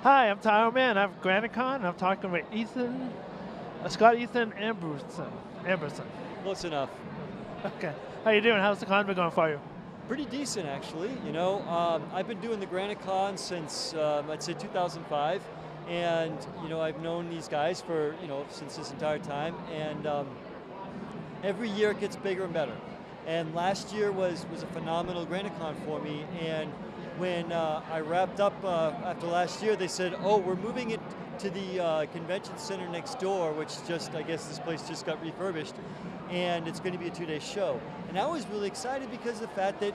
Hi, I'm Tyro Man. I'm Granite and I'm talking with Scott, Ambruson. Close enough. Okay. How you doing? How's the con been going for you? Pretty decent, actually. I've been doing the Granite Con since I'd say 2005, and I've known these guys for since this entire time, and every year it gets bigger and better. And last year was a phenomenal Granite Con for me, and when I wrapped up after last year, they said, "Oh, we're moving it to the convention center next door," which I guess this place just got refurbished, and it's going to be a 2-day show. And I was really excited because of the fact that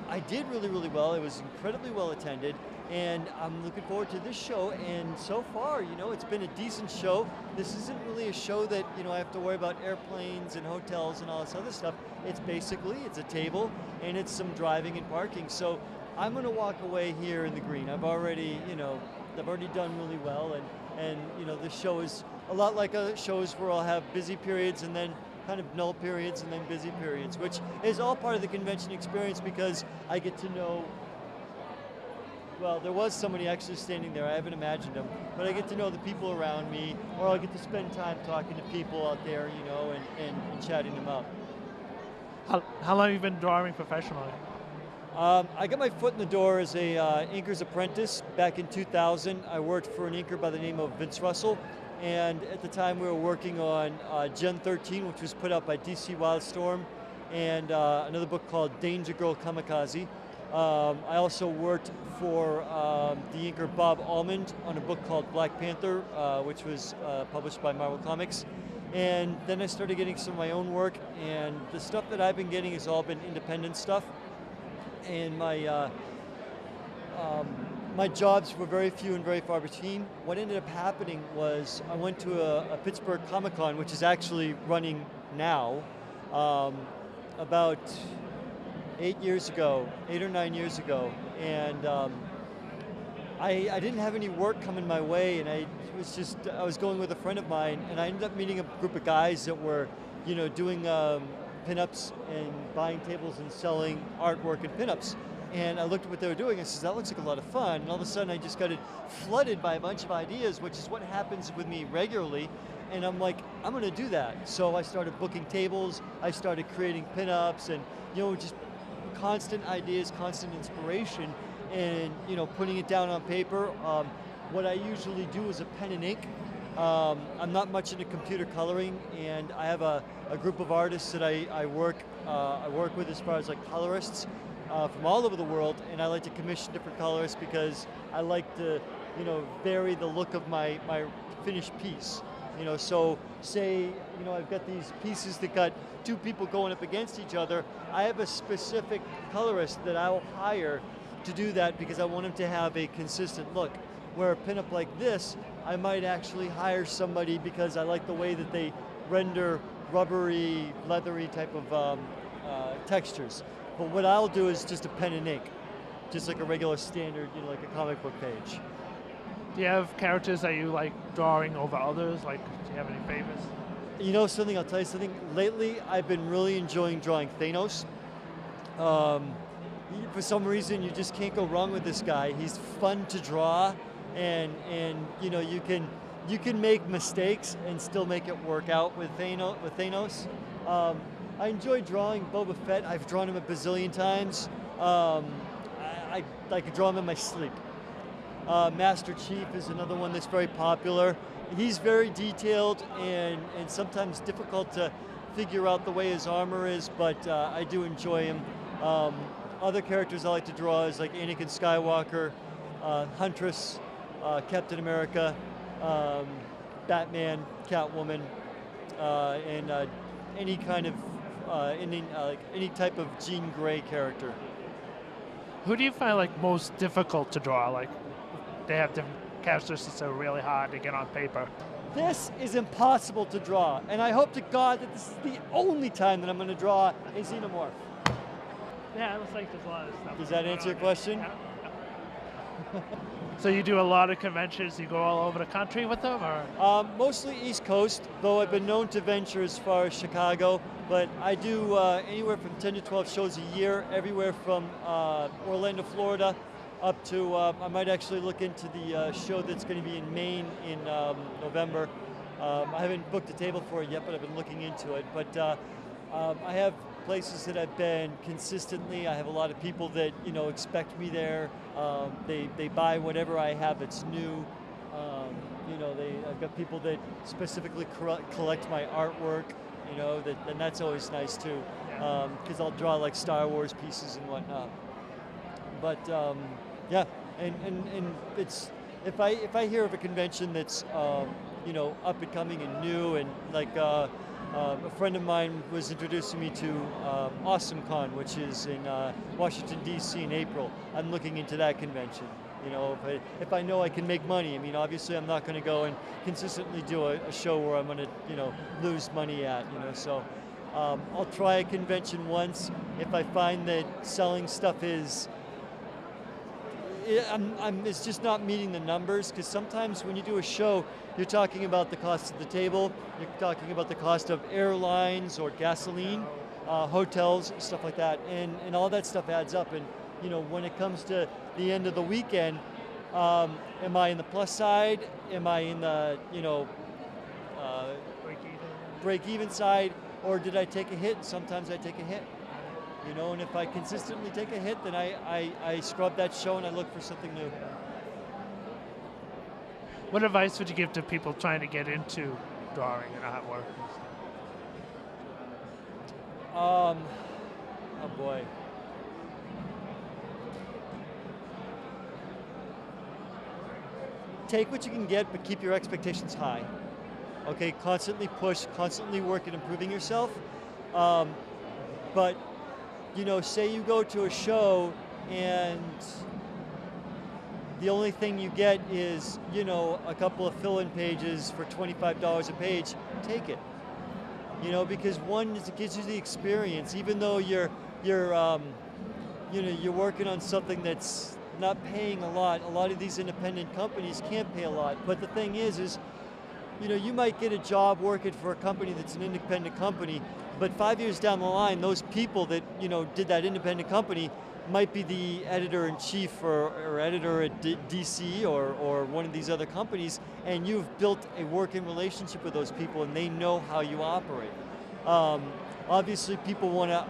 I did really, really well. It was incredibly well attended, and I'm looking forward to this show. And so far, it's been a decent show. This isn't really a show that, I have to worry about airplanes and hotels and all this other stuff. It's a table, and it's some driving and parking. So I'm going to walk away here in the green. I've already done really well, and this show is a lot like other shows where I'll have busy periods and then kind of null periods and then busy periods, which is all part of the convention experience because I get to know, well, there was somebody actually standing there, I haven't imagined him, but I get to know the people around me, or I'll get to spend time talking to people out there, and chatting them up. How long have you been drawing professionally? I got my foot in the door as a inker's apprentice back in 2000. I worked for an inker by the name of Vince Russell, and at the time we were working on Gen 13, which was put out by DC Wildstorm, and another book called Danger Girl Kamikaze. I also worked for the inker Bob Almond on a book called Black Panther, which was published by Marvel Comics. And then I started getting some of my own work, and the stuff that I've been getting has all been independent stuff. And my jobs were very few and very far between. What ended up happening was I went to a Pittsburgh Comic-Con, which is actually running now, about 8 or 9 years ago, and I didn't have any work coming my way, and I was going with a friend of mine, and I ended up meeting a group of guys that were, doing pinups and buying tables and selling artwork and pinups. And I looked at what they were doing, and I said, that looks like a lot of fun. And all of a sudden I just got flooded by a bunch of ideas, which is what happens with me regularly. And I'm like, I'm gonna do that. So I started booking tables, I started creating pinups, and just constant ideas, constant inspiration, and putting it down on paper. What I usually do is a pen and ink. I'm not much into computer coloring, and I have a group of artists that I work with as far as like colorists from all over the world, and I like to commission different colorists because I like to vary the look of my finished piece. So say I've got these pieces that got two people going up against each other. I have a specific colorist that I'll hire to do that because I want him to have a consistent look. Where a pinup like this, I might actually hire somebody because I like the way that they render rubbery, leathery type of textures. But what I'll do is just a pen and ink, just like a regular standard, like a comic book page. Do you have characters that you like drawing over others? Like, do you have any favorites? Something, I'll tell you something. Lately, I've been really enjoying drawing Thanos. For some reason, you just can't go wrong with this guy. He's fun to draw, and you can make mistakes and still make it work out with Thanos. I enjoy drawing Boba Fett. I've drawn him a bazillion times. I could draw him in my sleep. Master Chief is another one that's very popular. He's very detailed and sometimes difficult to figure out the way his armor is, but I do enjoy him. Other characters I like to draw is like Anakin Skywalker, Huntress, Captain America, Batman, Catwoman, and any kind of any type of Jean Grey character. Who do you find like most difficult to draw? Like, they have different characteristics that are really hard to get on paper. This is impossible to draw, and I hope to God that this is the only time that I'm going to draw a xenomorph. Yeah, it looks like there's a lot of stuff. Does that answer your question? Yeah. So you do a lot of conventions, you go all over the country with them, or? Mostly East Coast, though I've been known to venture as far as Chicago, but I do anywhere from 10 to 12 shows a year, everywhere from Orlando, Florida, up to, I might actually look into the show that's going to be in Maine in November. I haven't booked a table for it yet, but I've been looking into it. But I have places that I've been consistently. I have a lot of people that expect me there. They buy whatever I have that's new. I've got people that specifically collect my artwork. And that's always nice too, because I'll draw like Star Wars pieces and whatnot. But yeah, and it's if I hear of a convention that's up and coming and new, and like a friend of mine was introducing me to Awesome Con, which is in Washington D.C. in April. I'm looking into that convention. If I know I can make money. I mean, obviously I'm not going to go and consistently do a show where I'm going to lose money at. So I'll try a convention once. If I find that selling stuff is it's just not meeting the numbers, because sometimes when you do a show, you're talking about the cost of the table, you're talking about the cost of airlines or gasoline, hotels, stuff like that, and all that stuff adds up. And when it comes to the end of the weekend, am I in the plus side? Am I in the break even side, or did I take a hit? Sometimes I take a hit. And if I consistently take a hit, then I scrub that show and I look for something new. What advice would you give to people trying to get into drawing and artwork? Oh boy. Take what you can get, but keep your expectations high. Okay, constantly push, constantly work at improving yourself. But say you go to a show and the only thing you get is, a couple of fill-in pages for $25 a page, take it. Because one, it gives you the experience, even though you're working on something that's not paying a lot. A lot of these independent companies can't pay a lot. But the thing is you might get a job working for a company that's an independent company, but 5 years down the line, those people that did that independent company might be the editor-in-chief or editor at DC or one of these other companies, and you've built a working relationship with those people, and they know how you operate. Obviously, people want to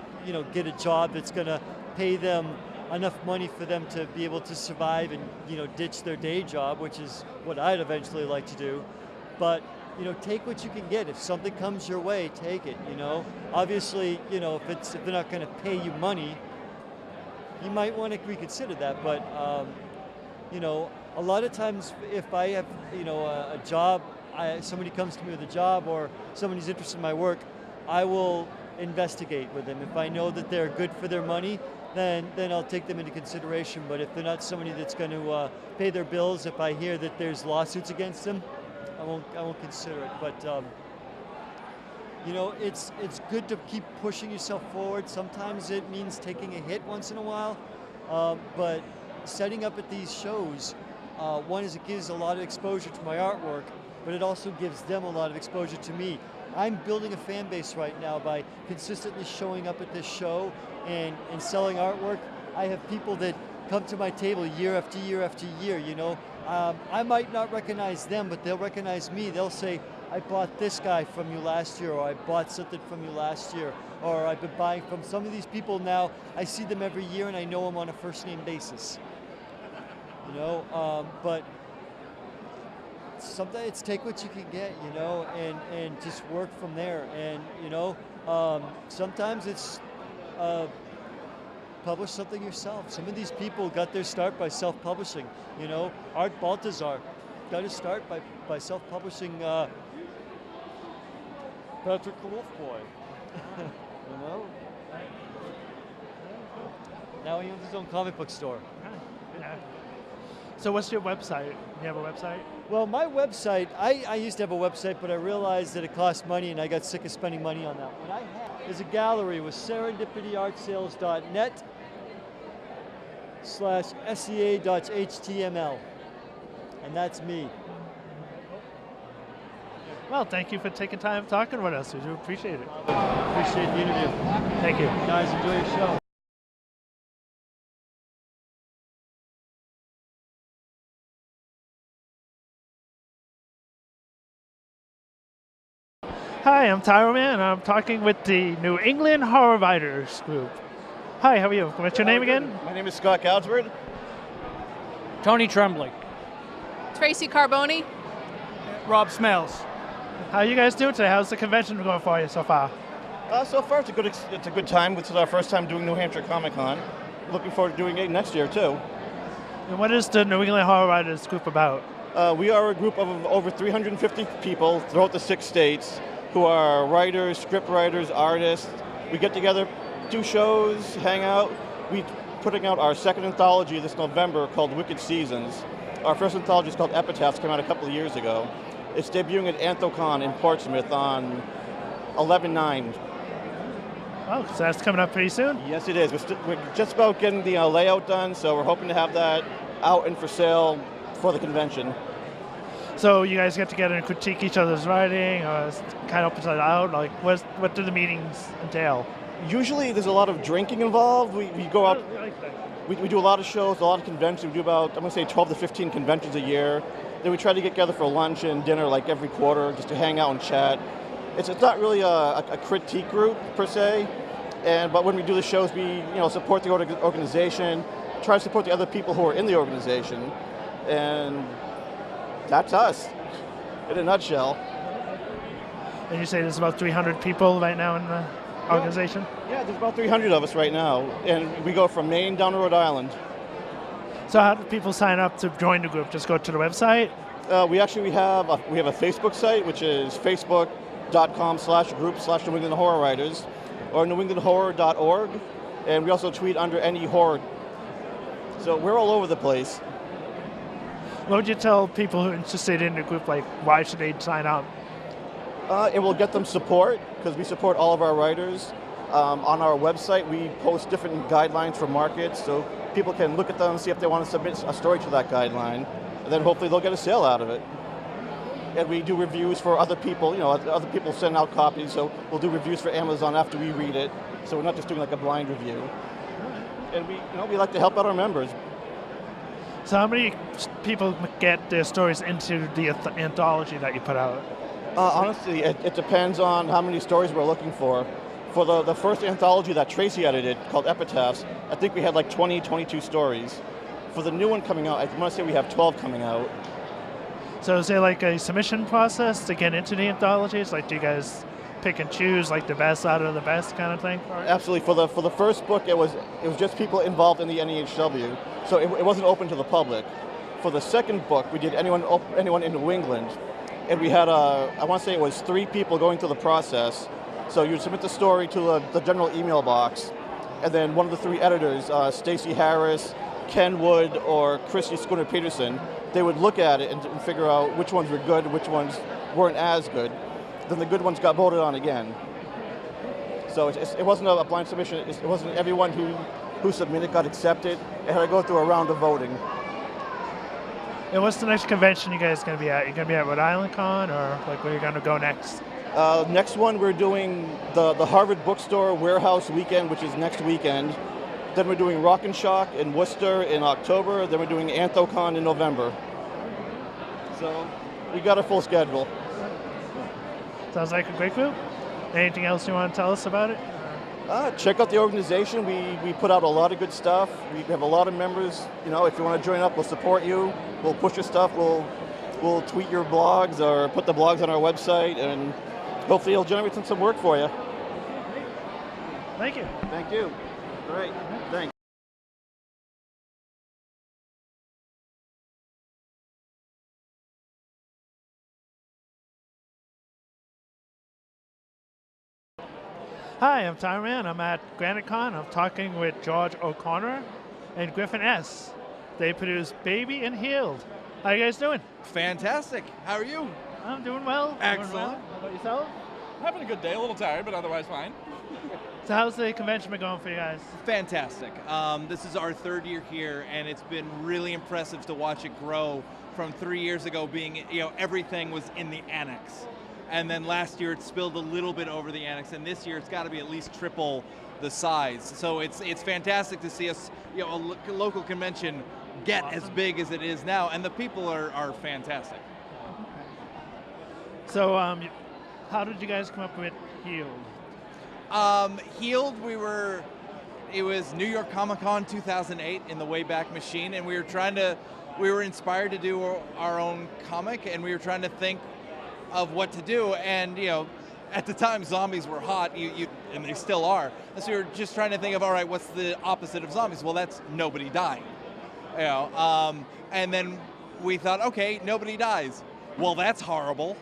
get a job that's going to pay them enough money for them to be able to survive and ditch their day job, which is what I'd eventually like to do. But take what you can get. If something comes your way, take it. Obviously, if they're not going to pay you money, you might want to reconsider that. But a lot of times, if I have a job, somebody comes to me with a job, or somebody's interested in my work, I will investigate with them. If I know that they're good for their money, then I'll take them into consideration. But if they're not somebody that's going to pay their bills, if I hear that there's lawsuits against them, I won't consider it. But it's good to keep pushing yourself forward. Sometimes it means taking a hit once in a while, but setting up at these shows, one is it gives a lot of exposure to my artwork, but it also gives them a lot of exposure to me. I'm building a fan base right now by consistently showing up at this show and selling artwork. I have people that come to my table year after year after year. I might not recognize them, but they'll recognize me. They'll say, I bought this guy from you last year, or I bought something from you last year, or I've been buying from some of these people now. I see them every year and I know them on a first name basis. But sometimes it's take what you can get, and just work from there. And, sometimes it's publish something yourself. Some of these people got their start by self-publishing. Art Baltazar got his start by self-publishing Patrick the Wolf Boy. Now he owns his own comic book store. Yeah. So what's your website? You have a website? Well, my website, I used to have a website, but I realized that it cost money and I got sick of spending money on that. What I have is a gallery with serendipityartsales.net/sea.html. And that's me. Well, thank you for taking time talking with us. We do appreciate it. Appreciate the interview. Thank you. Guys, enjoy your show. Hi, I'm Tyro Man, and I'm talking with the New England Horror Writers group. Hi, how are you? What's your name again? My name is Scot Goudsward. Tony Tremblay. Tracy Carbone. Rob Smales. How are you guys doing today? How's the convention going for you so far? So far, it's a good time. This is our first time doing New Hampshire Comic Con. Looking forward to doing it next year too. And what is the New England Horror Writers group about? We are a group of over 350 people throughout the 6 states who are writers, script writers, artists. We get together, do shows, hang out. We're putting out our second anthology this November called Wicked Seasons. Our first anthology is called Epitaphs, came out a couple of years ago. It's debuting at AnthoCon in Portsmouth on 11/9. Oh, so that's coming up pretty soon? Yes, it is. We're just about getting the layout done, so we're hoping to have that out and for sale for the convention. So you guys get together and critique each other's writing, or kind of opens it out? Like, what do the meetings entail? Usually there's a lot of drinking involved. We go out, we do a lot of shows, a lot of conventions. We do about, I'm going to say 12 to 15 conventions a year. Then we try to get together for lunch and dinner like every quarter just to hang out and chat. It's not really a critique group per se, but when we do the shows, we support the organization, try to support the other people who are in the organization, and that's us in a nutshell. And you say there's about 300 people right now in the organization? Yeah, there's about 300 of us right now, and we go from Maine down to Rhode Island. So how do people sign up to join the group? Just go to the website? We have a Facebook site, which is facebook.com/group/New England Horror Writers, or newenglandhorror.org, and we also tweet under any horror. So we're all over the place. What would you tell people who are interested in the group, like why should they sign up? It will get them support, because we support all of our writers. On our website, we post different guidelines for markets, so people can look at them and see if they want to submit a story to that guideline, and then hopefully they'll get a sale out of it. And we do reviews for other people, other people send out copies, so we'll do reviews for Amazon after we read it, so we're not just doing like a blind review. And we like to help out our members. So how many people get their stories into the anthology that you put out? Honestly, it depends on how many stories we're looking for. For the first anthology that Tracy edited, called Epitaphs, I think we had like 22 stories. For the new one coming out, I want to say we have 12 coming out. So is there like a submission process to get into the anthologies? Like, do you guys pick and choose like the best out of the best kind of thing? Absolutely. For the first book, it was just people involved in the NEHW, so it wasn't open to the public. For the second book, we did anyone in New England, and we had I want to say it was 3 people going through the process. So you submit the story to the general email box, and then one of the 3 editors, Stacey Harris, Ken Wood, or Christy Schooner Peterson, they would look at it and figure out which ones were good, which ones weren't as good. Then the good ones got voted on again. So it wasn't a blind submission. It wasn't everyone who submitted got accepted. It had to go through a round of voting. And what's the next convention you guys going to be at? You going to be at Rhode Island Con, or like where are you going to go next? Next one, we're doing the Harvard Bookstore Warehouse Weekend, which is next weekend. Then we're doing Rock and Shock in Worcester in October. Then we're doing AnthoCon in November. So we got a full schedule. Sounds like a great group. Anything else you want to tell us about it? Check out the organization. We put out a lot of good stuff. We have a lot of members. If you want to join up, we'll support you. We'll push your stuff. We'll tweet your blogs or put the blogs on our website, and hopefully it'll generate some work for you. Thank you. Thank you. All right. Thanks. Hi, I'm Tyro Man. I'm at Granite Con. I'm talking with George O'Connor and Griffin S. They produce Baby and Healed. How you guys doing? Fantastic. How are you? I'm doing well. Excellent. How about yourself? Having a good day. A little tired, but otherwise fine. So how's the convention been going for you guys? Fantastic. This is our 3rd year here, and it's been really impressive to watch it grow from 3 years ago being, everything was in the annex. And then last year it spilled a little bit over the annex, and this year it's got to be at least triple the size. So it's fantastic to see us, a local convention get as big as it is now, and the people are fantastic. So how did you guys come up with Healed? Healed, it was New York Comic Con 2008 in the Wayback Machine, and we were inspired to do our own comic, and we were trying to think of what to do, and at the time zombies were hot, and they still are, and so we were just trying to think of, all right, what's the opposite of zombies? Well, that's nobody dying, and then we thought, okay, nobody dies. Well, that's horrible,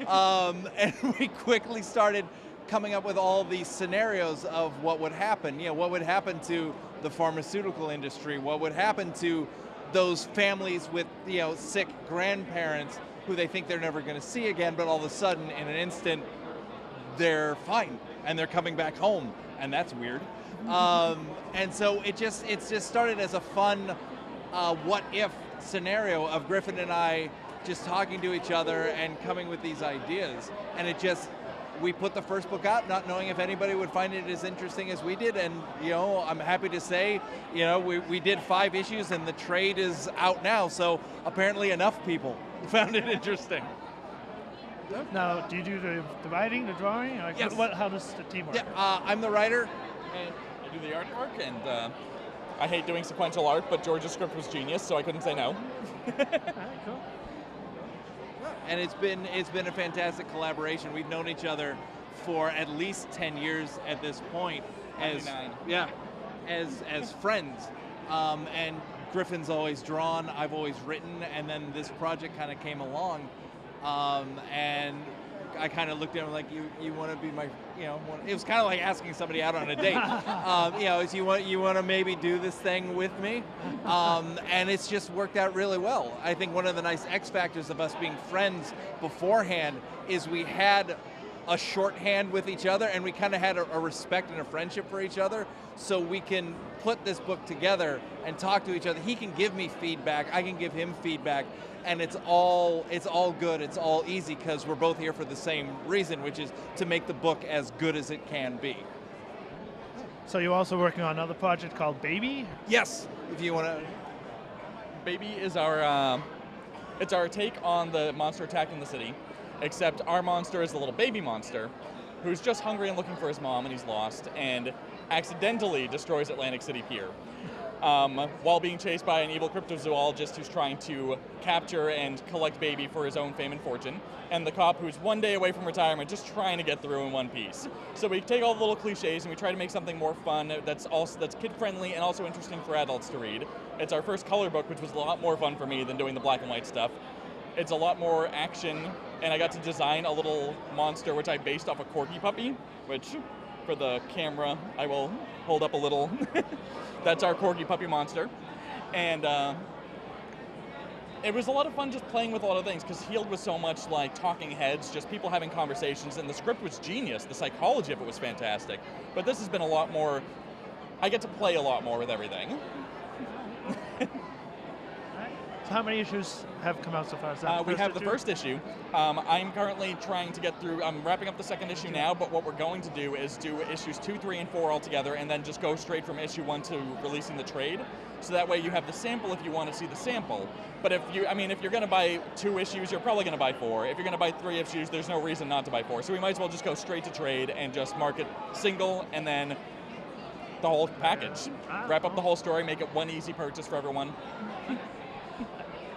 and we quickly started coming up with all these scenarios of what would happen. What would happen to the pharmaceutical industry? What would happen to those families with sick grandparents who they think they're never going to see again, but all of a sudden, in an instant, they're fine and they're coming back home, and that's weird. And so it's just started as a fun what if scenario of Griffin and I just talking to each other and coming with these ideas, and we put the first book out not knowing if anybody would find it as interesting as we did, and I'm happy to say we did 5 issues and the trade is out now, so apparently enough people found it interesting. Now, do you do the writing, the drawing? Yes. How does the team work? Yeah, I'm the writer. And I do the artwork, and I hate doing sequential art, but George's script was genius, so I couldn't say no. All right, cool. And it's been a fantastic collaboration. We've known each other for at least 10 years at this point as 99. as friends. And Griffin's always drawn, I've always written, and then this project kind of came along, and I kind of looked at him like, you want to be my, it was kind of like asking somebody out on a date. Is you want to maybe do this thing with me? And it's just worked out really well. I think one of the nice X factors of us being friends beforehand is we had a shorthand with each other, and we kind of had a respect and a friendship for each other, so we can put this book together and talk to each other. He can give me feedback, I can give him feedback, and it's all good, it's all easy, because we're both here for the same reason, which is to make the book as good as it can be. So you're also working on another project called Baby? Yes, if you want to. Baby is it's our take on the monster attacking the city, except our monster is a little baby monster who's just hungry and looking for his mom, and he's lost, and accidentally destroys Atlantic City Pier. While being chased by an evil cryptozoologist who's trying to capture and collect Baby for his own fame and fortune, and the cop who's one day away from retirement just trying to get through in one piece. So we take all the little cliches and we try to make something more fun that's kid-friendly and also interesting for adults to read. It's our first color book, which was a lot more fun for me than doing the black and white stuff. It's a lot more action, and I got to design a little monster which I based off a corgi puppy, which for the camera I will hold up a little. That's our corgi puppy monster. And it was a lot of fun just playing with a lot of things, because Healed was so much like talking heads, just people having conversations, and the script was genius. The psychology of it was fantastic. But this has been a lot more, I get to play a lot more with everything. So how many issues have come out so far? Is that We have the first issue. I'm currently trying to get through, I'm wrapping up the second issue now, but what we're going to do is do issues 2, 3, and 4 all together, and then just go straight from issue 1 to releasing the trade. So that way you have the sample if you want to see the sample. But if you're going to buy 2 issues, you're probably going to buy 4. If you're going to buy 3 issues, there's no reason not to buy 4. So we might as well just go straight to trade and just market single, and then the whole package. Wrap up the whole story, make it one easy purchase for everyone.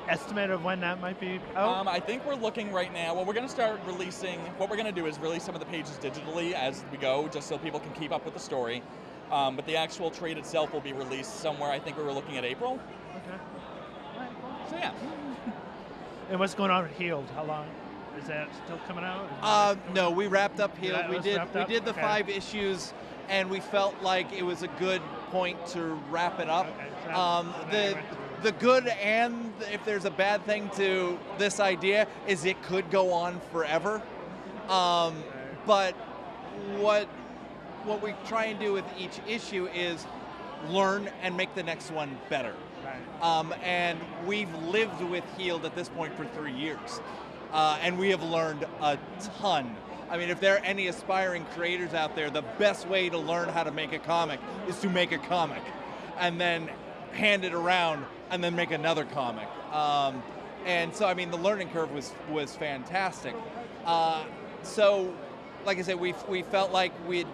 Estimate of when that might be out? I think we're looking right now, well, we're going to start releasing, what we're going to do is release some of the pages digitally as we go, just so people can keep up with the story. But the actual trade itself will be released somewhere, I think we were looking at April. Okay. All right, cool. So yeah. And what's going on with Healed? How long? Is that still coming out? No, we wrapped up Healed. That We was did wrapped up? the Okay. 5 issues, and we felt like it was a good point to wrap it up. Okay, The good, and if there's a bad thing to this idea, is it could go on forever. But what we try and do with each issue is learn and make the next one better. Right. And we've lived with Healed at this point for 3 years. And we have learned a ton. I mean, if there are any aspiring creators out there, the best way to learn how to make a comic is to make a comic and then hand it around and then make another comic. And so, I mean, the learning curve was fantastic. So, like I said, we felt like we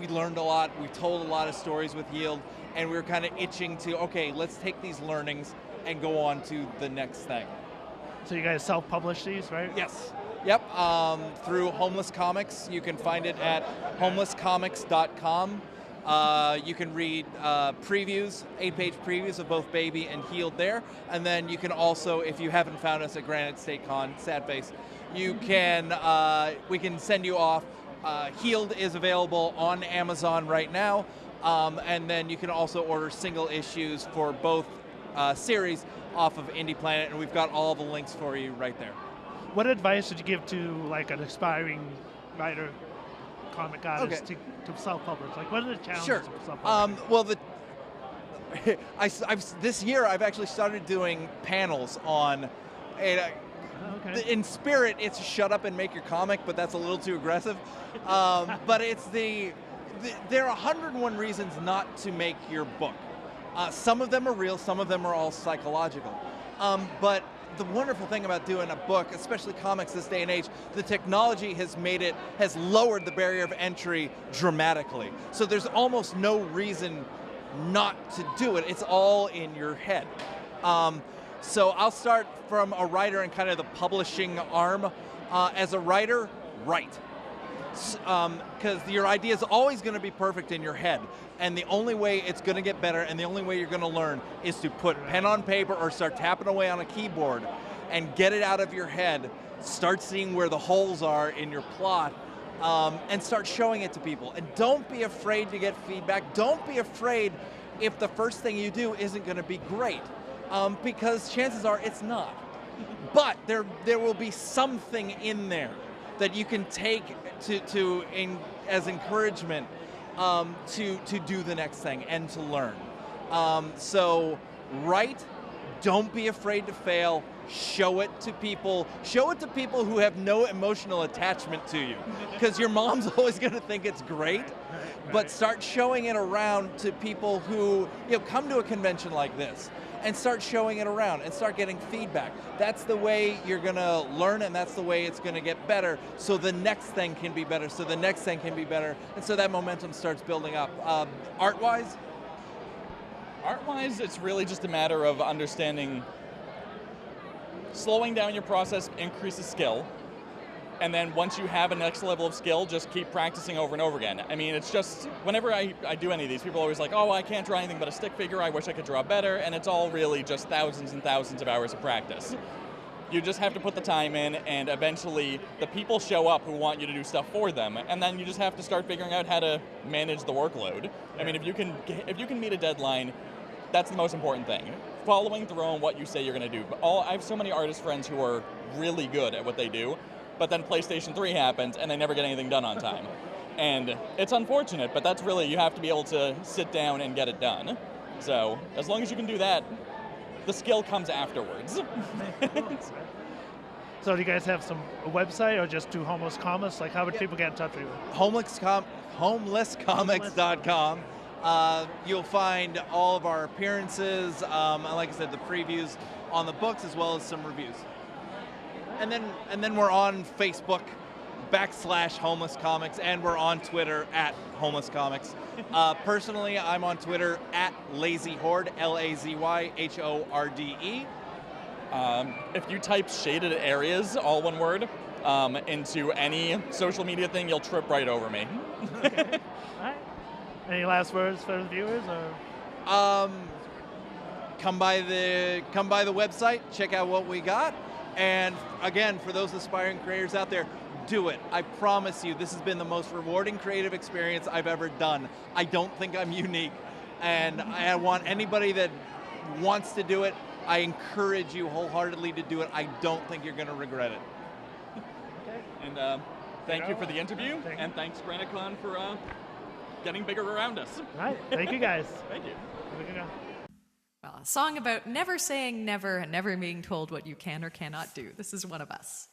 learned a lot. We told a lot of stories with Yield, and we were kind of itching to, okay, let's take these learnings and go on to the next thing. So you guys self-publish these, right? Yes. Yep. Through Homeless Comics. You can find it at homelesscomics.com. You can read previews, 8-page previews of both Baby and Healed there. And then you can also, if you haven't found us at Granite State Con, sad face, you can, we can send you off. Healed is available on Amazon right now. And then you can also order single issues for both series off of Indie Planet, and we've got all the links for you right there. What advice would you give to like an aspiring writer, comic artist to self-publish? Like, what are the challenges Sure. of self-publishing? This year I've actually started doing panels on. In spirit, it's shut up and make your comic, but that's a little too aggressive. But it's there are 101 reasons not to make your book. Some of them are real, some of them are all psychological. But the wonderful thing about doing a book, especially comics this day and age, the technology has lowered the barrier of entry dramatically. So there's almost no reason not to do it. It's all in your head. So I'll start from a writer and kind of the publishing arm. As a writer, write. Because your idea is always going to be perfect in your head. And the only way it's going to get better and the only way you're going to learn is to put pen on paper or start tapping away on a keyboard and get it out of your head, start seeing where the holes are in your plot, and start showing it to people. And don't be afraid to get feedback. Don't be afraid if the first thing you do isn't going to be great, because chances are it's not. But there will be something in there that you can take as encouragement to do the next thing and to learn. So write, don't be afraid to fail, show it to people who have no emotional attachment to you, because your mom's always going to think it's great, but start showing it around to people who come to a convention like this and start showing it around and start getting feedback. That's the way you're gonna learn, and that's the way it's gonna get better, so the next thing can be better, so the next thing can be better, and so that momentum starts building up. Art-wise, it's really just a matter of understanding, slowing down your process increases skill, and then once you have a next level of skill, just keep practicing over and over again. I mean, it's just, whenever I do any of these, people are always like, oh, I can't draw anything but a stick figure, I wish I could draw better, and it's all really just thousands and thousands of hours of practice. You just have to put the time in, and eventually the people show up who want you to do stuff for them, and then you just have to start figuring out how to manage the workload. I mean, if you can meet a deadline, that's the most important thing. Following through on what you say you're going to do. I have so many artist friends who are really good at what they do, but then PlayStation 3 happens and they never get anything done on time. And it's unfortunate, but that's really, you have to be able to sit down and get it done. So as long as you can do that, the skill comes afterwards. So do you guys have a website or just do Homeless Comics? Like, how would people get in touch with you? Homelesscomics.com. You'll find all of our appearances, and like I said, the previews on the books, as well as some reviews. And then we're on Facebook /Homeless Comics, and we're on Twitter @Homeless Comics. Personally, I'm on Twitter @LazyHorde, LazyHorde. If you type shaded areas, all one word, into any social media thing, you'll trip right over me. Okay. All right. Any last words for the viewers? Or? Come by the website, check out what we got. And again, for those aspiring creators out there, do it. I promise you, this has been the most rewarding creative experience I've ever done. I don't think I'm unique. And I want anybody that wants to do it, I encourage you wholeheartedly to do it. I don't think you're going to regret it. Okay. And thank you for the interview, and thanks GraniteCon for getting bigger around us. All right. Thank you, guys. Thank you. Well, a song about never saying never and never being told what you can or cannot do. This is one of us.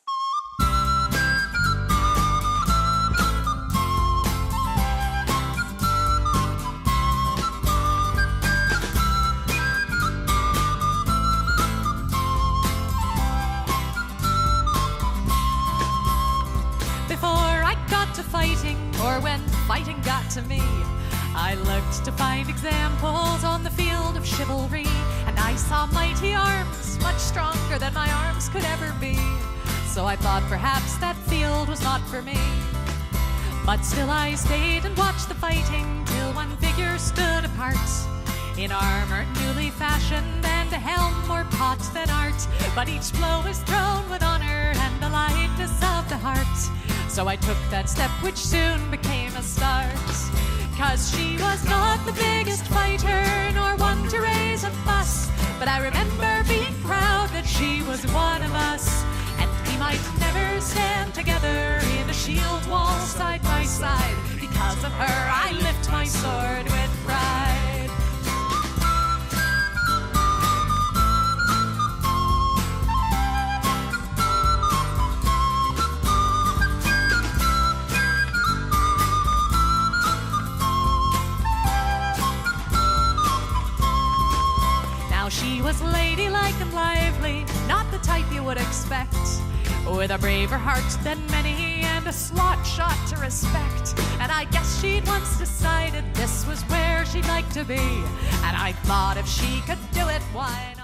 fighting got to me. I looked to find examples on the field of chivalry, and I saw mighty arms, much stronger than my arms could ever be. So I thought perhaps that field was not for me. But still I stayed and watched the fighting till one figure stood apart, in armor newly fashioned and a helm more pot than art. But each blow was thrown with honor and the lightness of the heart. So I took that step which soon became a start. 'Cause she was not the biggest fighter, nor one to raise a fuss, but I remember being proud that she was one of us. And we might never stand together in a shield wall side by side. Because of her I lift my sword with pride. Now she was ladylike and lively, not the type you would expect, with a braver heart than many and a slot shot to respect. And I guess she'd once decided this was where she'd like to be, and I thought if she could do it, why